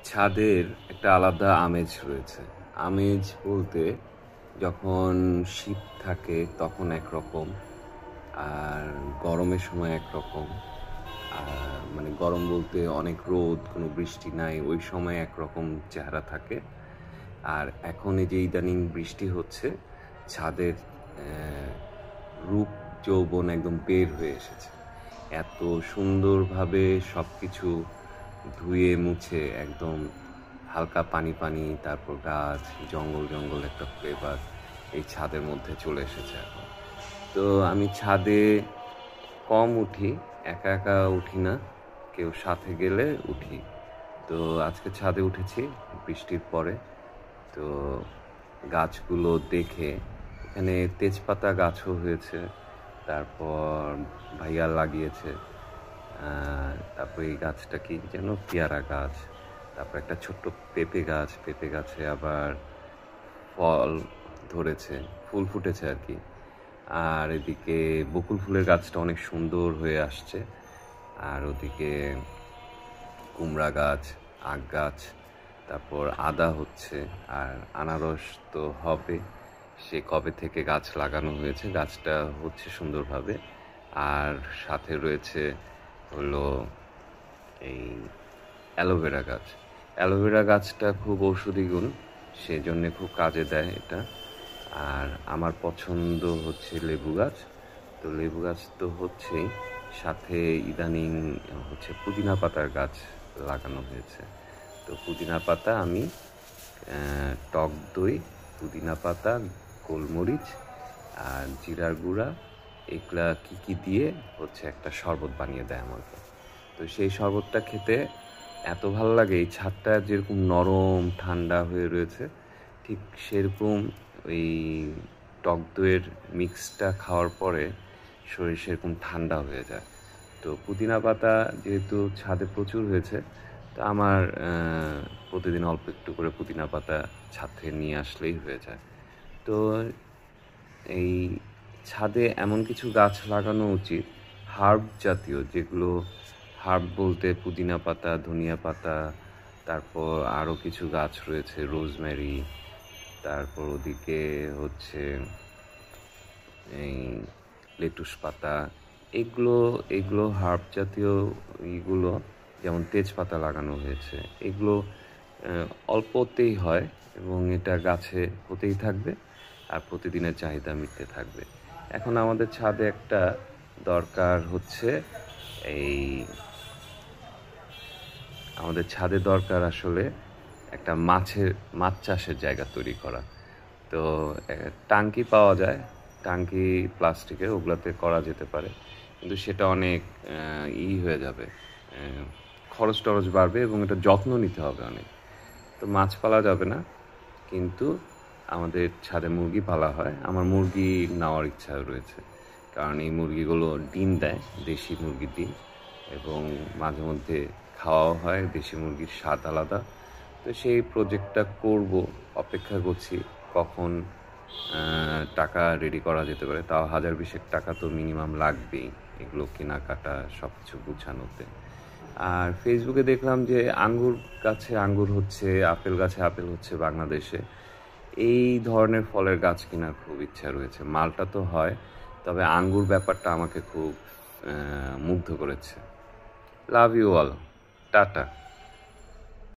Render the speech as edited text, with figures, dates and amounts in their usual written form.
ছাদের একটা আলাদা আমেজ রয়েছে। আমেজ বলতে যখন শীত থাকে তখন একরকম, আর গরমের সময় একরকম। মানে গরম বলতে অনেক রোদ, কোনো বৃষ্টি নাই, ওই সময় একরকম চেহারা থাকে। আর এখন এই যে ইদানিং বৃষ্টি হচ্ছে, ছাদের রূপ যৌবন একদম বের হয়ে এসেছে। এত সুন্দরভাবে সব কিছু ধুয়ে মুছে একদম হালকা পানি পানি, তারপর গাছ, জঙ্গল জঙ্গল একটা ফ্লেভার এই ছাদের মধ্যে চলে এসেছে এখন। তো আমি ছাদে কম উঠি, একা একা উঠি না, কেউ সাথে গেলে উঠি। তো আজকে ছাদে উঠেছি বৃষ্টির পরে। তো গাছগুলো দেখে, এখানে তেজপাতা গাছও হয়েছে, তারপর ভাইয়া লাগিয়েছে। তারপর এই গাছটা কি যেন, পেয়ারা গাছ, তারপর একটা ছোট্ট পেঁপে গাছ, পেঁপে গাছে আবার ফল ধরেছে, ফুল ফুটেছে আর কি। আর এদিকে বকুল ফুলের গাছটা অনেক সুন্দর হয়ে আসছে। আর ওদিকে কুমড়া গাছ, আখ গাছ, তারপর আদা হচ্ছে, আর আনারস তো হবে। সে কবে থেকে গাছ লাগানো হয়েছে, গাছটা হচ্ছে সুন্দরভাবে। আর সাথে রয়েছে হলো এই অ্যালোভেরা গাছ। অ্যালোভেরা গাছটা খুব ঔষধি গুণ, সেজন্যে খুব কাজে দেয় এটা। আর আমার পছন্দ হচ্ছে লেবু গাছ। তো লেবু গাছ তো হচ্ছেই, সাথে ইদানিং হচ্ছে পুদিনা পাতার গাছ লাগানো হয়েছে। তো পুদিনা পাতা আমি টক দই, পুদিনা পাতা, গোলমরিচ আর জিরার গুঁড়া, এগুলা কী দিয়ে হচ্ছে একটা শরবত বানিয়ে দেয় আমাকে। তো সেই শরবতটা খেতে এত ভালো লাগে। এই ছাদটা যেরকম নরম ঠান্ডা হয়ে রয়েছে, ঠিক সেরকম ওই টক দইয়ের মিক্সটা খাওয়ার পরে শরীর সেরকম ঠান্ডা হয়ে যায়। তো পুদিনা পাতা যেহেতু ছাদে প্রচুর হয়েছে, তো আমার প্রতিদিন অল্প একটু করে পুদিনা পাতা ছাদ থেকে নিয়ে আসলেই হয়ে যায়। তো এই ছাদে এমন কিছু গাছ লাগানো উচিত, হার্ব জাতীয়, যেগুলো হার্ব বলতে পুদিনা পাতা, ধনিয়া পাতা, তারপর আরও কিছু গাছ রয়েছে, রোজমেরি, তারপর ওদিকে হচ্ছে এই লেটুস পাতা। এগুলো এগুলো হার্ব জাতীয় ইগুলো, যেমন তেজপাতা লাগানো হয়েছে, এগুলো অল্পতেই হয় এবং এটা গাছে হতেই থাকবে আর প্রতিদিনের চাহিদা মিটতে থাকবে। এখন আমাদের ছাদে একটা দরকার হচ্ছে এই, আমাদের ছাদে দরকার আসলে একটা মাছ চাষের জায়গা তৈরি করা। তো টাঙ্কি পাওয়া যায়, টাঙ্কি প্লাস্টিকের, ওগুলাতে করা যেতে পারে, কিন্তু সেটা অনেক হয়ে যাবে, খরচ টরচ বাড়বে এবং এটা যত্ন নিতে হবে অনেক। তো মাছ পালা যাবে না, কিন্তু আমাদের ছাদে মুরগি পালা হয়। আমার মুরগি নেওয়ার ইচ্ছা রয়েছে, কারণ এই মুরগিগুলো ডিম দেয়, দেশি মুরগির ডিম, এবং মাঝে মধ্যে খাওয়াও হয়। দেশি মুরগির স্বাদ আলাদা। তো সেই প্রজেক্টটা করব, অপেক্ষা করছি কখন টাকা রেডি করা যেতে পারে। তাও 1000-20 টাকা তো মিনিমাম লাগবেই এগুলো কেনাকাটা সব কিছু গুছানোতে। আর ফেসবুকে দেখলাম যে আঙ্গুর গাছে আঙ্গুর হচ্ছে, আপেল গাছে আপেল হচ্ছে বাংলাদেশে। এই ধরনের ফলের গাছ কেনার খুব ইচ্ছা রয়েছে। মালটা তো হয়, তবে আঙ্গুর ব্যাপারটা আমাকে খুব মুগ্ধ করেছে। Love you all, tata.